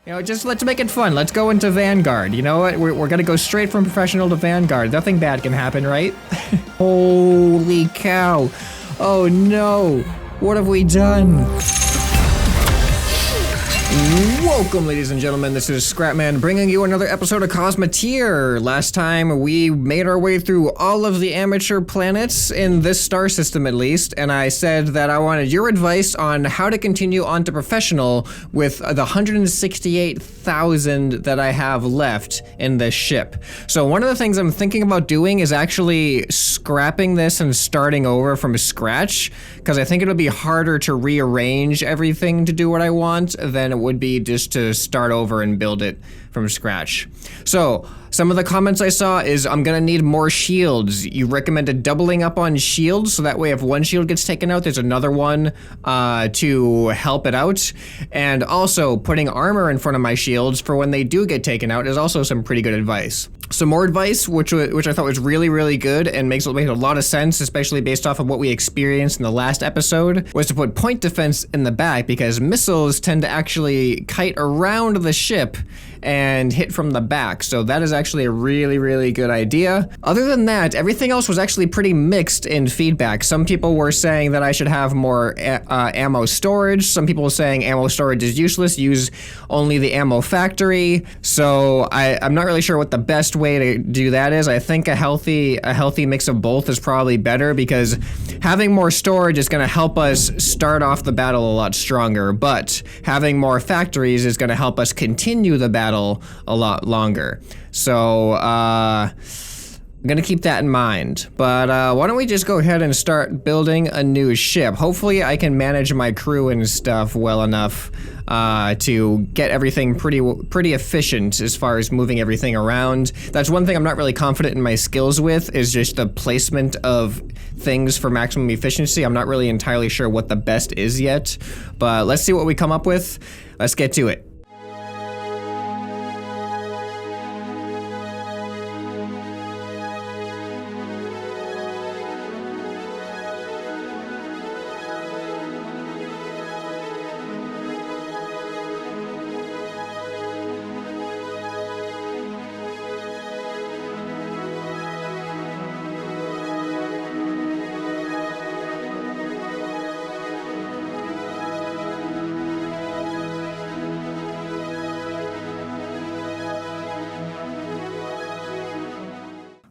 You know, just let's make it fun. Let's go into Vanguard. You know what? We're gonna go straight from professional to Vanguard. Nothing bad can happen, right? Holy cow. Oh no. What have we done? Welcome, ladies and gentlemen. This is ScrapMan bringing you another episode of Cosmoteer. Last time we made our way through all of the amateur planets in this star system, at least, and I said that I wanted your advice on how to continue on to professional with the 168,000 that I have left in this ship. So one of the things I'm thinking about doing is actually scrapping this and starting over from scratch, because I think it'll be harder to rearrange everything to do what I want than it would be just to start over and build it from scratch. So some of the comments I saw is I'm gonna need more shields. You recommended doubling up on shields, so that way if one shield gets taken out, there's another one to help it out. And also putting armor in front of my shields for when they do get taken out is also some pretty good advice. Some more advice, which I thought was really, really good and makes a lot of sense, especially based off of what we experienced in the last episode, was to put point defense in the back, because missiles tend to actually kite around the ship and hit from the back. So that is actually a really, really good idea. Other than that, everything else was actually pretty mixed in feedback. Some people were saying that I should have more ammo storage. Some people were saying ammo storage is useless, use only the ammo factory. So I'm not really sure what the best way to do that is. I think a healthy mix of both is probably better, because having more storage is gonna help us start off the battle a lot stronger, but having more factories is gonna help us continue the battle a lot longer. So I'm gonna keep that in mind. But why don't we just go ahead and start building a new ship. Hopefully I can manage my crew and stuff well enough to get everything pretty efficient as far as moving everything around. That's one thing I'm not really confident in my skills with, is just the placement of things for maximum efficiency. I'm not really entirely sure what the best is yet, but let's see what we come up with. Let's get to it.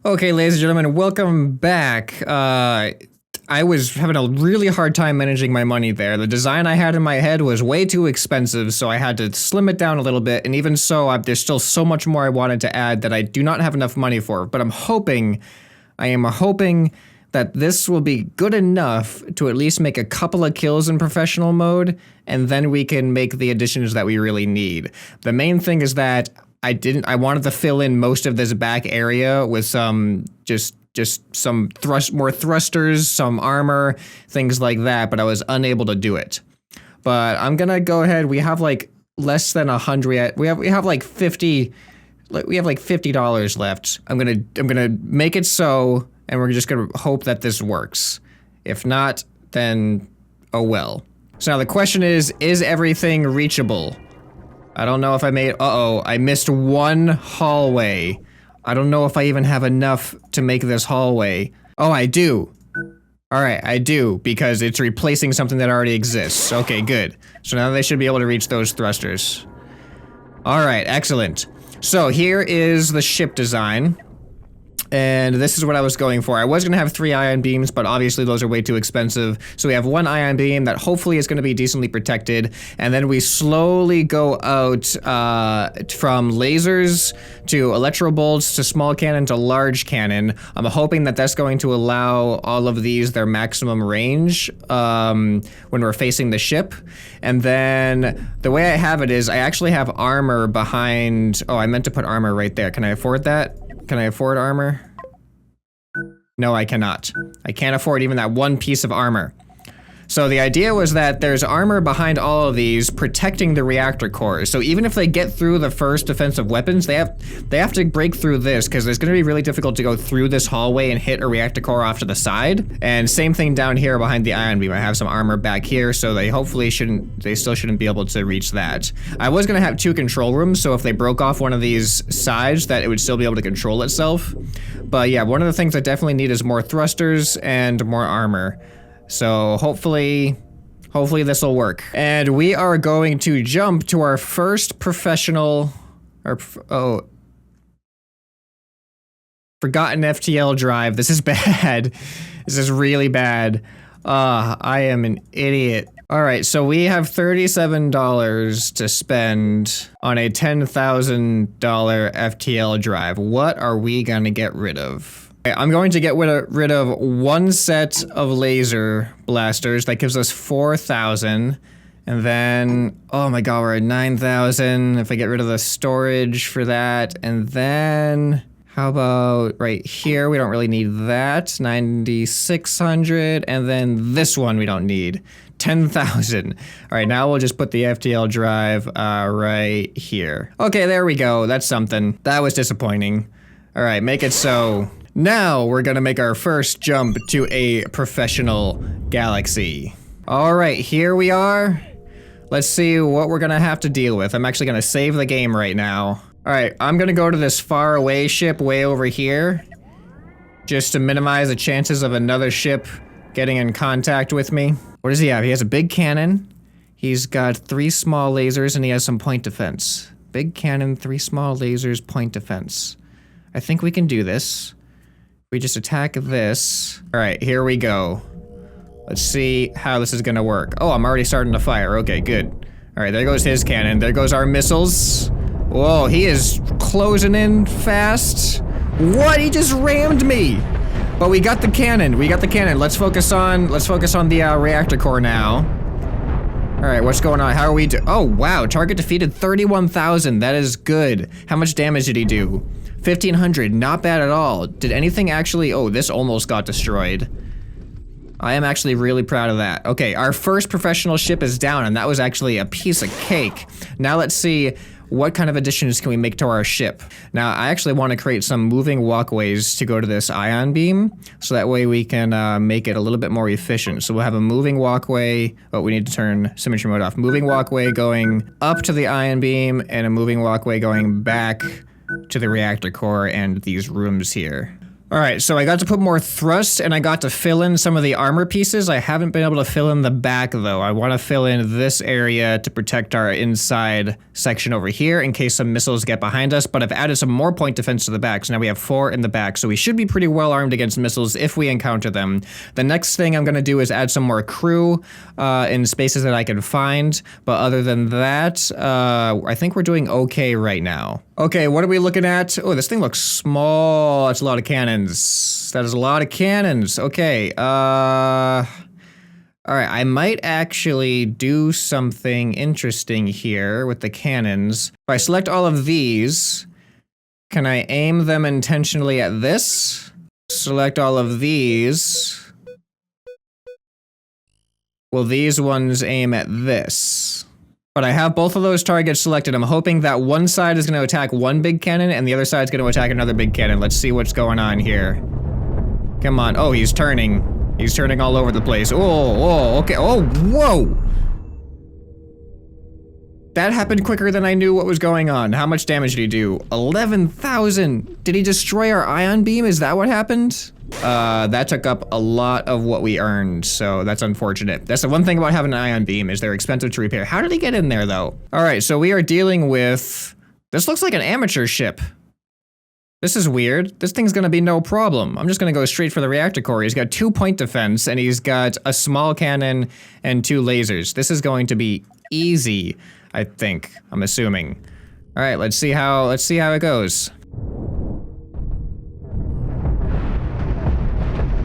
Okay, ladies and gentlemen, welcome back. I was having a really hard time managing my money there. The design I had in my head was way too expensive, so I had to slim it down a little bit, and even so, there's still so much more I wanted to add that I do not have enough money for, but I am hoping that this will be good enough to at least make a couple of kills in professional mode, and then we can make the additions that we really need. The main thing is that I wanted to fill in most of this back area with some, just some more thrusters, some armor, things like that, but I was unable to do it. But I'm gonna go ahead, we have like less than 100, we have like 50, we have like $50 left. I'm gonna make it so, and we're just gonna hope that this works. If not, then oh well. So now the question is everything reachable? I don't know if I I missed one hallway. I don't know if I even have enough to make this hallway. Oh, I do. Alright, I do, because it's replacing something that already exists. Okay, good. So now they should be able to reach those thrusters. Alright, excellent. So here is the ship design. And this is what I was going for. I was gonna have 3 ion beams, but obviously those are way too expensive. So we have 1 ion beam that hopefully is gonna be decently protected. And then we slowly go out from lasers to electro bolts to small cannon to large cannon. I'm hoping that that's going to allow all of these their maximum range when we're facing the ship. And then the way I have it is I actually have armor behind. Oh, I meant to put armor right there. Can I afford that? Can I afford armor? No, I cannot. I can't afford even that one piece of armor. So the idea was that there's armor behind all of these protecting the reactor cores. So even if they get through the first defensive weapons, they have to break through this because it's going to be really difficult to go through this hallway and hit a reactor core off to the side. And same thing down here behind the ion beam. I have some armor back here, so they still shouldn't be able to reach that. I was going to have 2 control rooms, so if they broke off one of these sides, that it would still be able to control itself. But yeah, one of the things I definitely need is more thrusters and more armor. So hopefully this will work. And we are going to jump to our first forgotten FTL drive. This is bad. This is really bad. I am an idiot. All right, so we have $37 to spend on a $10,000 FTL drive. What are we gonna get rid of? I'm going to get rid of 1 set of laser blasters. That gives us 4,000. And then, oh my god, we're at 9,000. If I get rid of the storage for that. And then, how about right here? We don't really need that. 9,600. And then this one we don't need. 10,000. All right, now we'll just put the FTL drive right here. Okay, there we go. That's something. That was disappointing. All right, make it so. Now we're gonna make our first jump to a professional galaxy. All right, here we are. Let's see what we're gonna have to deal with. I'm actually gonna save the game right now. All right, I'm gonna go to this far away ship way over here, just to minimize the chances of another ship getting in contact with me. What does he have? He has a big cannon. He's got 3 small lasers and he has some point defense. Big cannon, 3 small lasers, point defense. I think we can do this. We just attack this. All right, here we go. Let's see how this is gonna work. Oh, I'm already starting to fire. Okay, good. All right, there goes his cannon. There goes our missiles. Whoa, he is closing in fast. What? He just rammed me. But we got the cannon. We got the cannon. Let's focus on the reactor core now. All right, what's going on? How are we oh, wow. Target defeated 31,000. That is good. How much damage did he do? 1,500, not bad at all. Did anything actually, oh, this almost got destroyed. I am actually really proud of that. Okay, our first professional ship is down, and that was actually a piece of cake. Now let's see what kind of additions can we make to our ship. Now, I actually want to create some moving walkways to go to this ion beam, so that way we can make it a little bit more efficient. So we'll have a moving walkway, oh, we need to turn symmetry mode off. Moving walkway going up to the ion beam, and a moving walkway going back to the reactor core and these rooms here. All right, so I got to put more thrust and I got to fill in some of the armor pieces. I haven't been able to fill in the back though. I want to fill in this area to protect our inside section over here in case some missiles get behind us, but I've added some more point defense to the back. So now we have 4 in the back, so we should be pretty well armed against missiles if we encounter them. The next thing I'm gonna do is add some more crew in spaces that I can find, but other than that, I think we're doing okay right now. Okay, what are we looking at? Oh, this thing looks small. That's a lot of cannons. That is a lot of cannons. Okay, all right, I might actually do something interesting here with the cannons. If I select all of these, can I aim them intentionally at this? Select all of these. Will these ones aim at this? But I have both of those targets selected. I'm hoping that one side is going to attack one big cannon and the other side is going to attack another big cannon. Let's see what's going on here. Come on. Oh, he's turning. He's turning all over the place. Oh, okay. Oh, whoa! That happened quicker than I knew what was going on. How much damage did he do? 11,000. Did he destroy our ion beam? Is that what happened? That took up a lot of what we earned, so that's unfortunate. That's the one thing about having an ion beam, is they're expensive to repair. How did he get in there, though? All right, so we are dealing with... This looks like an amateur ship. This is weird. This thing's gonna be no problem. I'm just gonna go straight for the reactor core. He's got 2 point defense, and he's got a small cannon and 2 lasers. This is going to be easy, I think. I'm assuming. All right, let's see how it goes.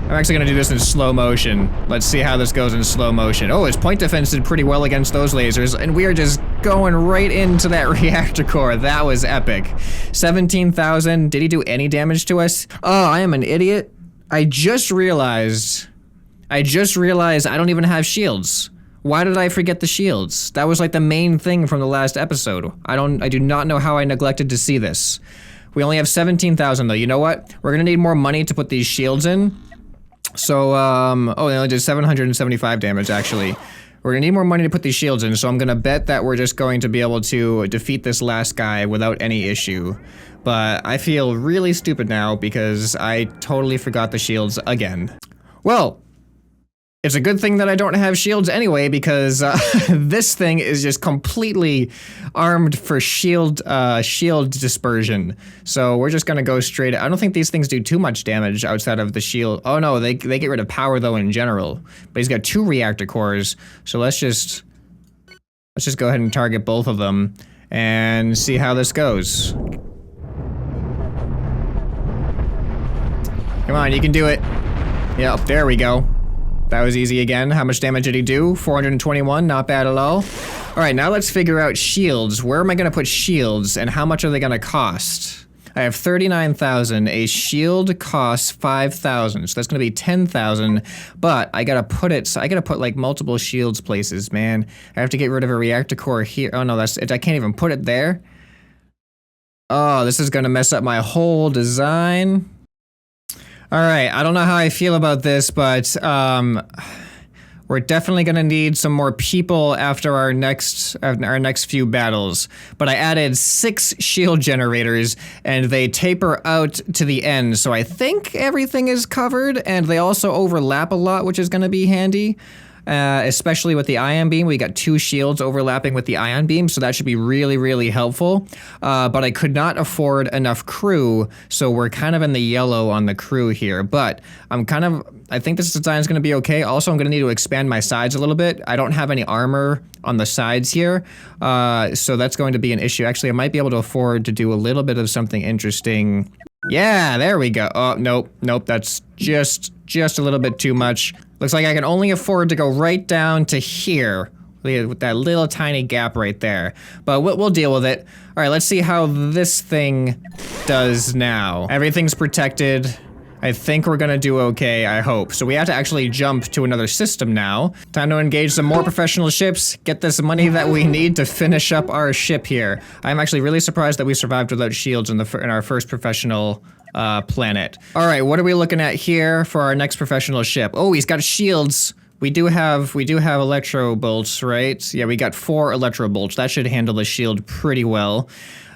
I'm actually gonna do this in slow motion. Let's see how this goes in slow motion. Oh, his point defense did pretty well against those lasers, and we are just going right into that reactor core. That was epic. 17,000. Did he do any damage to us? Oh, I am an idiot. I just realized I just realized I don't even have shields. Why did I forget the shields? That was like the main thing from the last episode. I do not know how I neglected to see this. We only have 17,000 though. You know what? We're gonna need more money to put these shields in. So, oh, they only did 775 damage actually. We're gonna need more money to put these shields in, so I'm gonna bet that we're just going to be able to defeat this last guy without any issue. But I feel really stupid now because I totally forgot the shields again. Well, it's a good thing that I don't have shields anyway, because this thing is just completely armed for shield dispersion. So we're just gonna go straight. I don't think these things do too much damage outside of the shield. Oh no, they get rid of power though in general. But he's got 2 reactor cores, so let's just go ahead and target both of them and see how this goes. Come on, you can do it. Yep, there we go. That was easy again. How much damage did he do? 421, not bad at all. All right, now let's figure out shields. Where am I gonna put shields and how much are they gonna cost? I have 39,000. A shield costs 5,000, so that's gonna be 10,000, but I gotta put it, so I gotta put like multiple shields places, man. I have to get rid of a reactor core here. Oh no, that's it. I can't even put it there. Oh, this is gonna mess up my whole design. All right, I don't know how I feel about this, but we're definitely gonna need some more people after our next few battles. But I added 6 shield generators, and they taper out to the end, so I think everything is covered, and they also overlap a lot, which is gonna be handy. Especially with the ion beam. We got 2 shields overlapping with the ion beam, so that should be really, really helpful. But I could not afford enough crew, so we're kind of in the yellow on the crew here. But I think this design is going to be okay. Also, I'm going to need to expand my sides a little bit. I don't have any armor on the sides here, so that's going to be an issue. Actually, I might be able to afford to do a little bit of something interesting. Yeah, there we go. Oh, nope, that's just a little bit too much. Looks like I can only afford to go right down to here with that little tiny gap right there. But we'll deal with it. All right, let's see how this thing does now. Everything's protected. I think we're gonna do okay, I hope. So we have to actually jump to another system now. Time to engage some more professional ships, get this money that we need to finish up our ship here. I'm actually really surprised that we survived without shields in our first professional planet. All right, what are we looking at here for our next professional ship? Oh, he's got shields. We do have electro bolts, right? Yeah, we got 4 electro bolts. That should handle the shield pretty well.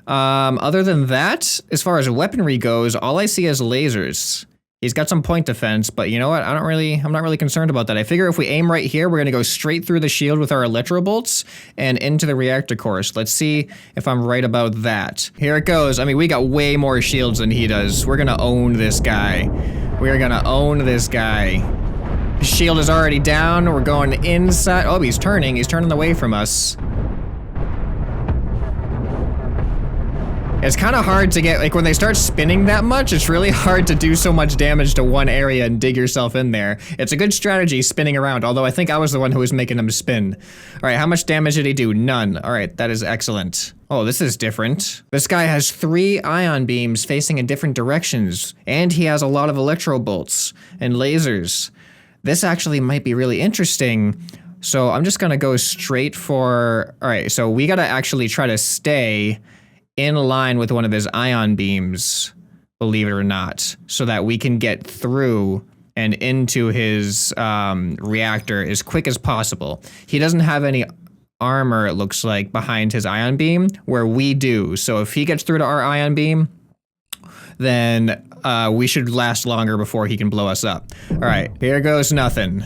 Other than that, as far as weaponry goes, all I see is lasers. He's got some point defense, but you know what? I'm not really concerned about that. I figure if we aim right here, we're gonna go straight through the shield with our electro bolts and into the reactor cores. Let's see if I'm right about that. Here it goes. I mean, we got way more shields than he does. We're gonna own this guy. We're gonna own this guy. His shield is already down. We're going inside. Oh, he's turning away from us. It's kind of hard to get, like when they start spinning that much, it's really hard to do so much damage to one area and dig yourself in there. It's a good strategy spinning around, although I think I was the one who was making him spin. All right, how much damage did he do? None. All right, that is excellent. Oh, this is different. This guy has 3 ion beams facing in different directions, and he has a lot of electro bolts and lasers. This actually might be really interesting. So I'm just gonna go straight for, all right, so we gotta actually try to stay in line with one of his ion beams, believe it or not, so that we can get through and into his reactor as quick as possible. He doesn't have any armor, it looks like, behind his ion beam, where we do. So if he gets through to our ion beam, then we should last longer before he can blow us up. All right, here goes nothing.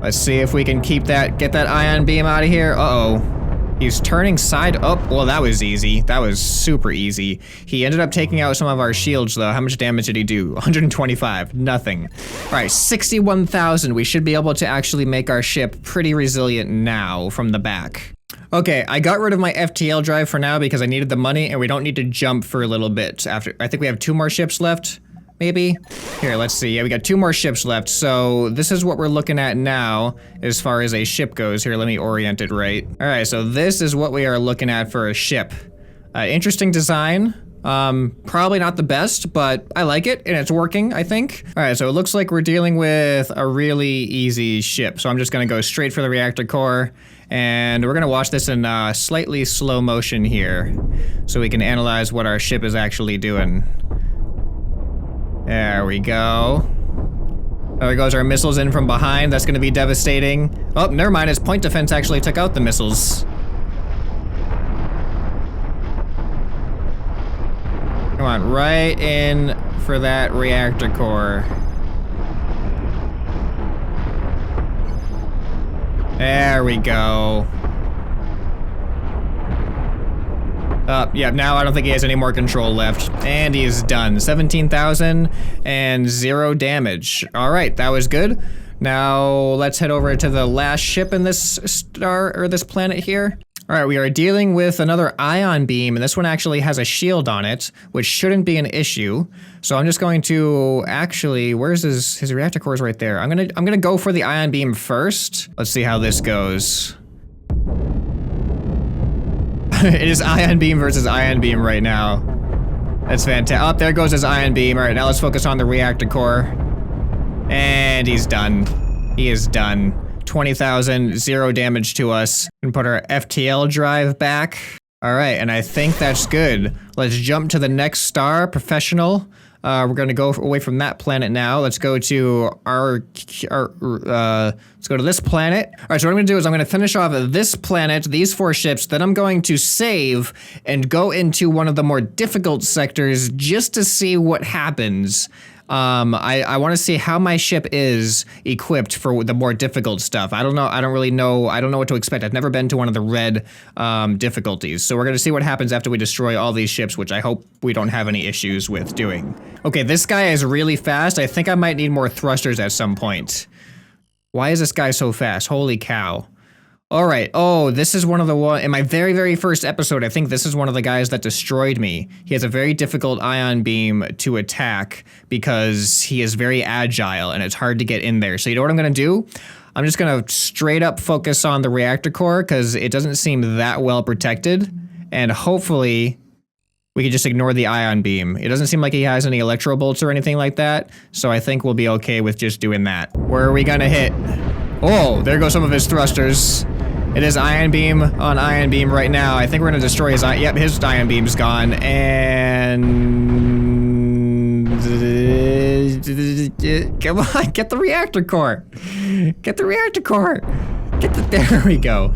Let's see if we can get that ion beam out of here. Uh-oh. He's turning side up. Well, that was easy. That was super easy. He ended up taking out some of our shields, though. How much damage did he do? 125. Nothing. All right, 61,000. We should be able to actually make our ship pretty resilient now from the back. Okay, I got rid of my FTL drive for now because I needed the money, and we don't need to jump for a little bit. I think we have 2 more ships left. Maybe? Here, let's see. Yeah, we got 2 more ships left, so this is what we're looking at now as far as a ship goes. Here, let me orient it right. All right, so this is what we are looking at for a ship. Interesting design. Probably not the best, but I like it, and it's working, I think. All right, so it looks like we're dealing with a really easy ship. So I'm just gonna go straight for the reactor core, and we're gonna watch this in slightly slow motion here, so we can analyze what our ship is actually doing. There we go. There goes our missiles in from behind. That's gonna be devastating. Oh, never mind, his point defense actually took out the missiles. Come on, right in for that reactor core. There we go. Yeah, now I don't think he has any more control left. And he's done. 17,000 and 0 damage. All right, that was good. Now let's head over to the last ship in this star, or this planet here. All right, we are dealing with another ion beam, and this one actually has a shield on it, which shouldn't be an issue. So I'm just going to actually, where's his reactor core is right there. I'm gonna go for the ion beam first. Let's see how this goes. It is ion beam versus ion beam right now. That's fantastic. Oh, there goes his ion beam. All right, now let's focus on the reactor core. And he's done. He is done. 20,000, 0 damage to us. And put our FTL drive back. All right, and I think that's good. Let's jump to the next star, Professional. We're gonna go away from that planet now. Let's go to let's go to this planet. All right, so what I'm gonna do is I'm gonna finish off this planet, these 4 ships, then I'm going to save and go into one of the more difficult sectors just to see what happens. I want to see how my ship is equipped for the more difficult stuff. I don't know. I don't really know. I don't know what to expect. I've never been to one of the red difficulties. So we're going to see what happens after we destroy all these ships, which I hope we don't have any issues with doing. Okay, this guy is really fast. I think I might need more thrusters at some point. Why is this guy so fast? Holy cow. All right. Oh, this is one of the in my very, very first episode, I think this is one of the guys that destroyed me. He has a very difficult ion beam to attack because he is very agile and it's hard to get in there. So you know what I'm going to do? I'm just going to straight up focus on the reactor core because it doesn't seem that well protected. And hopefully we can just ignore the ion beam. It doesn't seem like he has any electro bolts or anything like that. So I think we'll be okay with just doing that. Where are we going to hit? Oh, there goes some of his thrusters. It is ion beam on ion beam right now. I think we're gonna destroy his yep, his ion beam's gone. And come on, get the reactor core. Get the reactor core. There we go.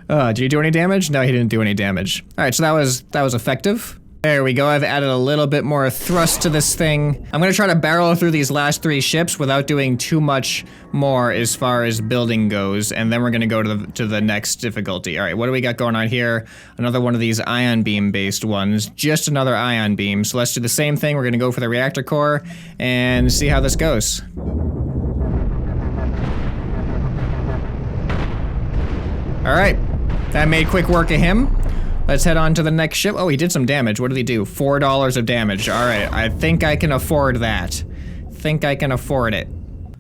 Did you do any damage? No, he didn't do any damage. All right, so that was effective. There we go. I've added a little bit more thrust to this thing. I'm gonna try to barrel through these last 3 ships without doing too much more as far as building goes, and then we're gonna go to the next difficulty. All right, what do we got going on here? Another one of these ion beam based ones. Just another ion beam. So let's do the same thing. We're gonna go for the reactor core and see how this goes. All right, that made quick work of him. Let's head on to the next ship. Oh, he did some damage. What did he do? $4 of damage. All right, I think I can afford that. Think I can afford it. All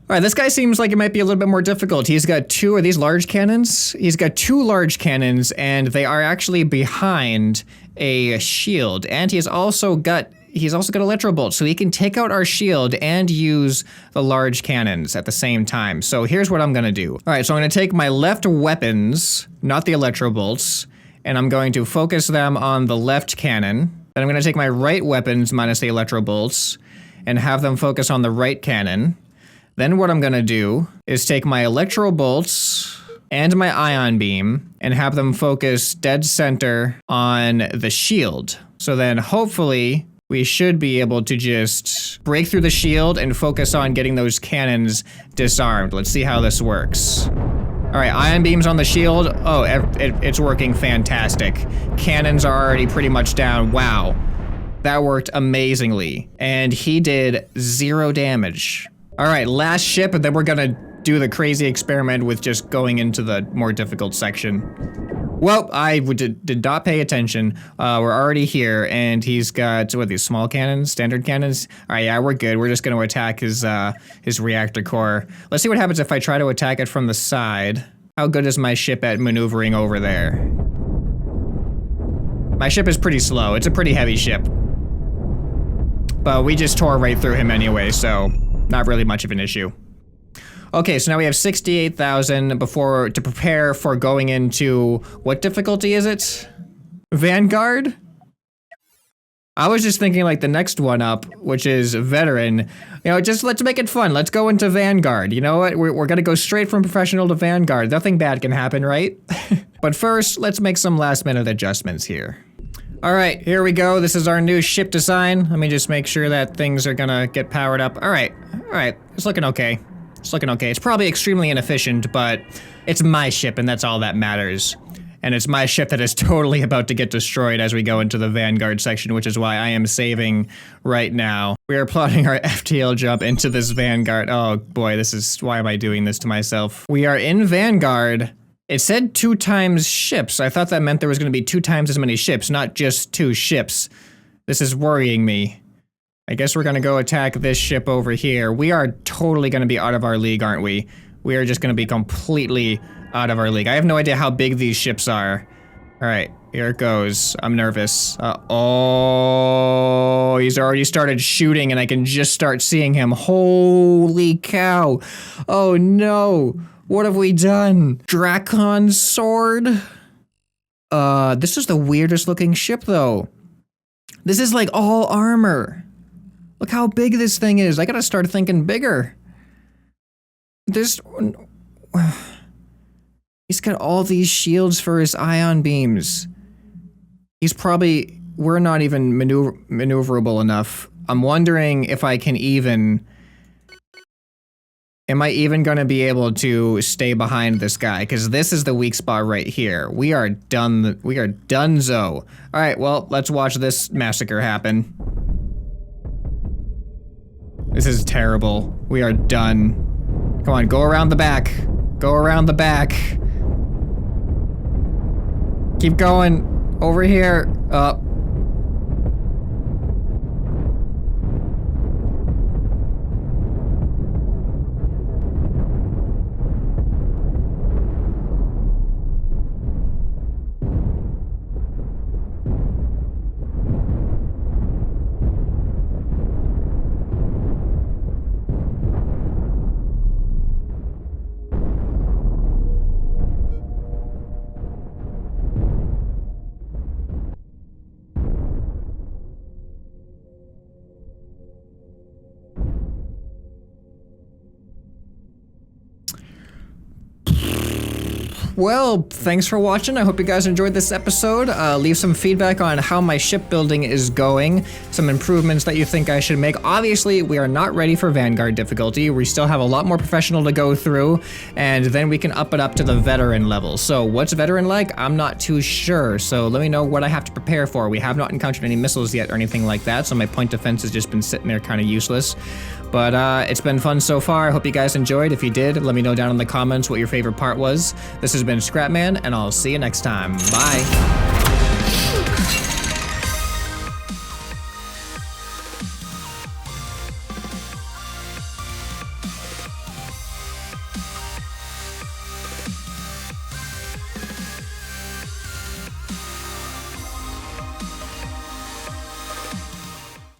right, this guy seems like it might be a little bit more difficult. He's got 2 of these large cannons. He's got 2 large cannons, and they are actually behind a shield. And he's also got electro bolts, so he can take out our shield and use the large cannons at the same time. So here's what I'm gonna do. All right, so I'm gonna take my left weapons, not the electro bolts, and I'm going to focus them on the left cannon. Then I'm going to take my right weapons minus the electro bolts and have them focus on the right cannon. Then what I'm going to do is take my electro bolts and my ion beam and have them focus dead center on the shield. So then hopefully we should be able to just break through the shield and focus on getting those cannons disarmed. Let's see how this works. All right, ion beams on the shield. Oh, it's working fantastic. Cannons are already pretty much down. Wow, that worked amazingly. And he did 0 damage. All right, last ship, and then we're gonna do the crazy experiment with just going into the more difficult section. Well, I did not pay attention. We're already here, and he's got, what, these small cannons, standard cannons? All right, yeah, we're good. We're just gonna attack his reactor core. Let's see what happens if I try to attack it from the side. How good is my ship at maneuvering over there? My ship is pretty slow. It's a pretty heavy ship. But we just tore right through him anyway, so not really much of an issue. Okay, so now we have 68,000 to prepare for going into, what difficulty is it? Vanguard? I was just thinking like the next one up, which is Veteran. You know, just let's make it fun. Let's go into Vanguard. You know what? We're gonna go straight from Professional to Vanguard. Nothing bad can happen, right? But first, let's make some last minute adjustments here. All right, here we go. This is our new ship design. Let me just make sure that things are gonna get powered up. All right, it's looking okay. It's looking okay. It's probably extremely inefficient, but it's my ship and that's all that matters. And it's my ship that is totally about to get destroyed as we go into the Vanguard section, which is why I am saving right now. We are plotting our FTL jump into this Vanguard. Oh boy, why am I doing this to myself? We are in Vanguard. It said 2 times ships. I thought that meant there was gonna be 2 times as many ships, not just 2 ships. This is worrying me. I guess we're gonna go attack this ship over here. We are totally gonna be out of our league, aren't we? We are just gonna be completely out of our league. I have no idea how big these ships are. All right, here it goes. I'm nervous. Oh, he's already started shooting and I can just start seeing him. Holy cow. Oh no, what have we done? Dracon's sword? This is the weirdest looking ship though. This is like all armor. Look how big this thing is. I gotta start thinking bigger. He's got all these shields for his ion beams. We're not even maneuverable enough. I'm wondering if I can am I even gonna be able to stay behind this guy? Because this is the weak spot right here. We are done, we are donezo. All right, well, let's watch this massacre happen. This is terrible. We are done. Come on, go around the back. Go around the back. Keep going. Over here. Up. Well, thanks for watching. I hope you guys enjoyed this episode. Leave some feedback on how my shipbuilding is going, some improvements that you think I should make. Obviously, we are not ready for Vanguard difficulty. We still have a lot more professional to go through, and then we can up it up to the veteran level. So what's veteran like? I'm not too sure. So let me know what I have to prepare for. We have not encountered any missiles yet or anything like that, so my point defense has just been sitting there kind of useless. But it's been fun so far. I hope you guys enjoyed. If you did, let me know down in the comments what your favorite part was. This has been ScrapMan, and I'll see you next time. Bye.